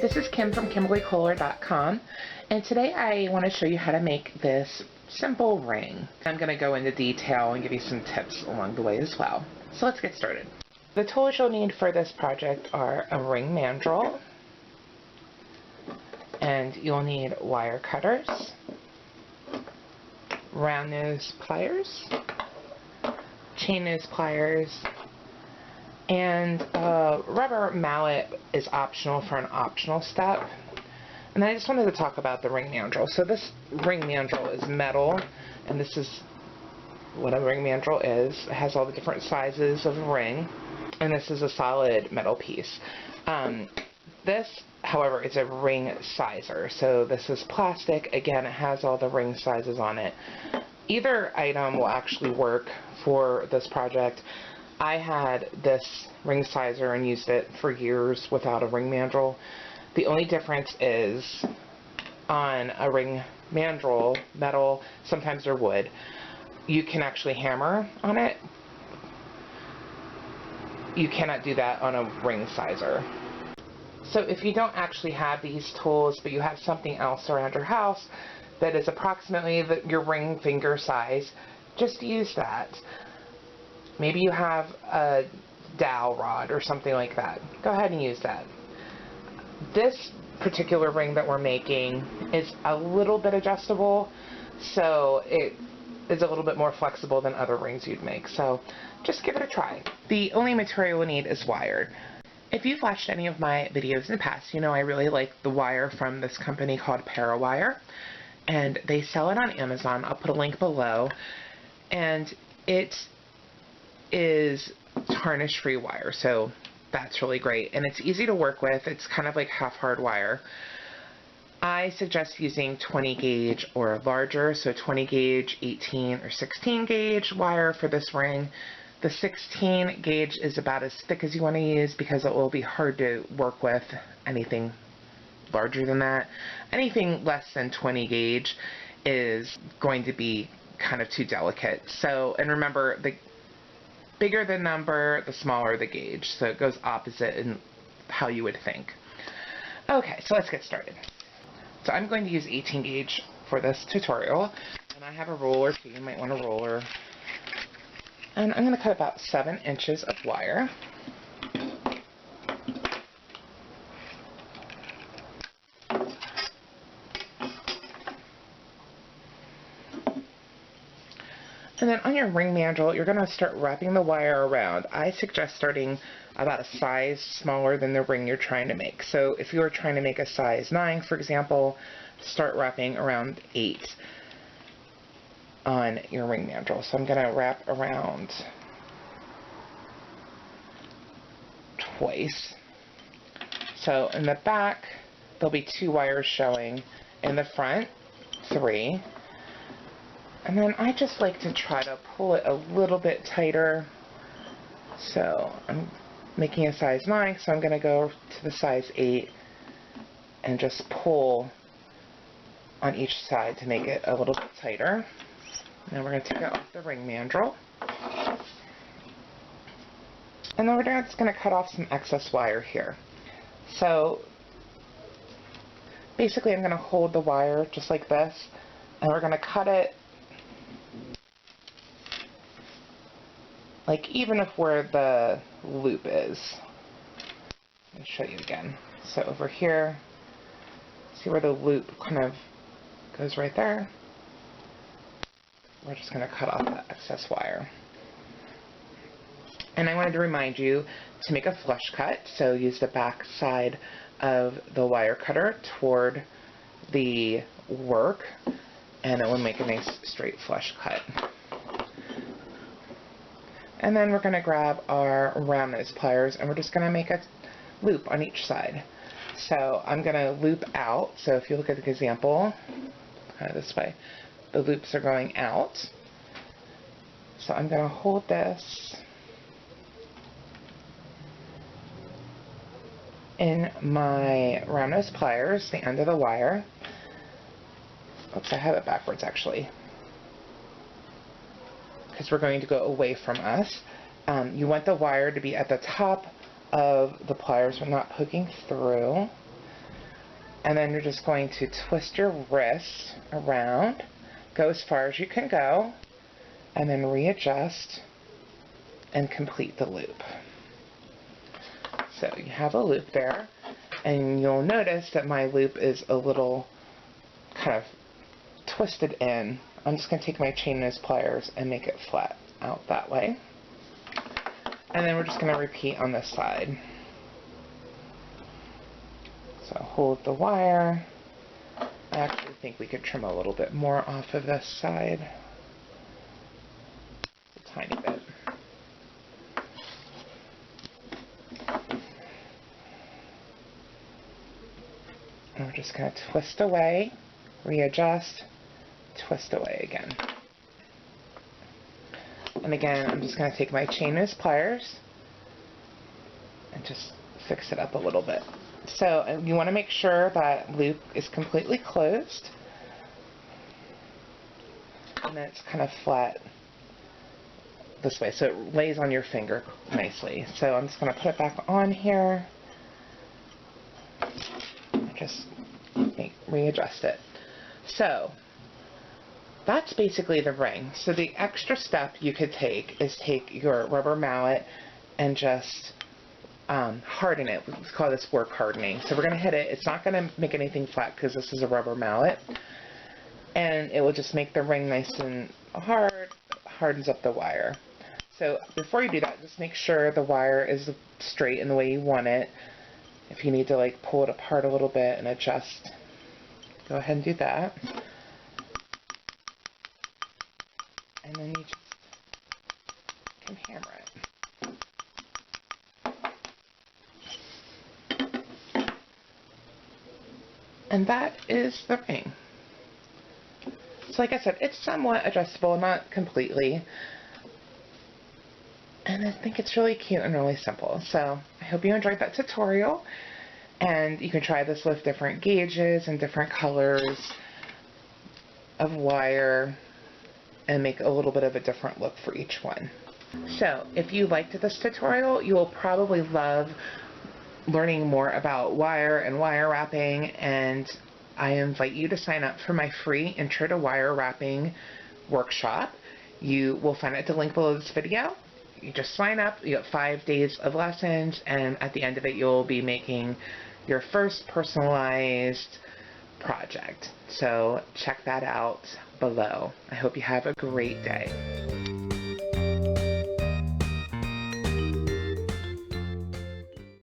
this is Kim from KimberlyKoehler.com, and today I want to show you how to make this simple ring. I'm going to go into detail and give you some tips along the way as well. So let's get started. The tools you'll need for this project are a ring mandrel, and you'll need wire cutters, round nose pliers, chain nose pliers, and a rubber mallet is optional for an optional step. And I just wanted to talk about the ring mandrel. So this ring mandrel is metal, and this is what a ring mandrel is. It has all the different sizes of ring, and this is a solid metal piece. This, however, is a ring sizer. So this is plastic. Again, it has all the ring sizes on it. Either item will actually work for this project. I had this ring sizer and used it for years without a ring mandrel. The only difference is on a ring mandrel, metal, sometimes they're wood, you can actually hammer on it. You cannot do that on a ring sizer. So if you don't actually have these tools, but you have something else around your house that is approximately your ring finger size, just use that. Maybe you have a dowel rod or something like that. Go ahead and use that. This particular ring that we're making is a little bit adjustable, so it is a little bit more flexible than other rings you'd make. So just give it a try. The only material we need is wire. If you've watched any of my videos in the past, you know I really like the wire from this company called Parawire, and they sell it on Amazon. I'll put a link below, and it is tarnish-free wire, so that's really great, and it's easy to work with. It's kind of like half-hard wire. I suggest using 20 gauge or larger, so 20 gauge, 18 or 16 gauge wire for this ring. The 16 gauge is about as thick as you want to use because it will be hard to work with anything larger than that. Anything less than 20 gauge is going to be kind of too delicate. So, and remember, the bigger the number, the smaller the gauge. So it goes opposite in how you would think. Okay, so let's get started. So I'm going to use 18 gauge for this tutorial, and I have a ruler, so you might want a ruler. And I'm going to cut about 7 inches of wire. And then on your ring mandrel, you're going to start wrapping the wire around. I suggest starting about a size smaller than the ring you're trying to make. So if you were trying to make a size 9, for example, start wrapping around 8 on your ring mandrel. So I'm going to wrap around twice. So in the back, there'll be 2 wires showing. In the front, 3. And then I just like to try to pull it a little bit tighter. So I'm making a size 9, so I'm going to go to the size 8 and just pull on each side to make it a little bit tighter. Now we're going to take it off the ring mandrel. And then we're just going to cut off some excess wire here. So basically I'm going to hold the wire just like this, and we're going to cut it like even if where the loop is. Let me show you again. So over here, see where the loop kind of goes right there? We're just going to cut off that excess wire. And I wanted to remind you to make a flush cut, so use the back side of the wire cutter toward the work, and it will make a nice straight flush cut. And then we're going to grab our round nose pliers, and we're just going to make a loop on each side. So I'm going to loop out. So if you look at the example, kind of this way, the loops are going out. So I'm going to hold this in my round nose pliers, the end of the wire. Oops, I have it backwards actually, because we're going to go away from us. You want the wire to be at the top of the pliers, but not poking through. And then you're just going to twist your wrist around, go as far as you can go, and then readjust and complete the loop. So you have a loop there, and you'll notice that my loop is a little kind of twisted in. I'm just going to take my chain nose pliers and make it flat out that way. And then we're just going to repeat on this side. So hold the wire. I actually think we could trim a little bit more off of this side. A tiny bit. And we're just going to twist away, readjust, twist away again. And again, I'm just going to take my chain nose pliers and just fix it up a little bit. So you want to make sure that loop is completely closed, and then it's kind of flat this way, so it lays on your finger nicely. So I'm just going to put it back on here, and just readjust it. So that's basically the ring. So the extra step you could take is take your rubber mallet and just harden it. We call this work hardening. So we're going to hit it. It's not going to make anything flat because this is a rubber mallet. And it will just make the ring nice and hard, hardens up the wire. So before you do that, just make sure the wire is straight in the way you want it. If you need to like pull it apart a little bit and adjust, go ahead and do that. And then you just can hammer it. And that is the ring. So like I said, it's somewhat adjustable, not completely. And I think it's really cute and really simple. So I hope you enjoyed that tutorial. And you can try this with different gauges and different colors of wire and make a little bit of a different look for each one. So if you liked this tutorial, you will probably love learning more about wire and wire wrapping, and I invite you to sign up for my free Intro to Wire Wrapping workshop. You will find it at the link below this video. You just sign up, you get 5 days of lessons, and at the end of it you'll be making your first personalized project. So check that out below. I hope you have a great day.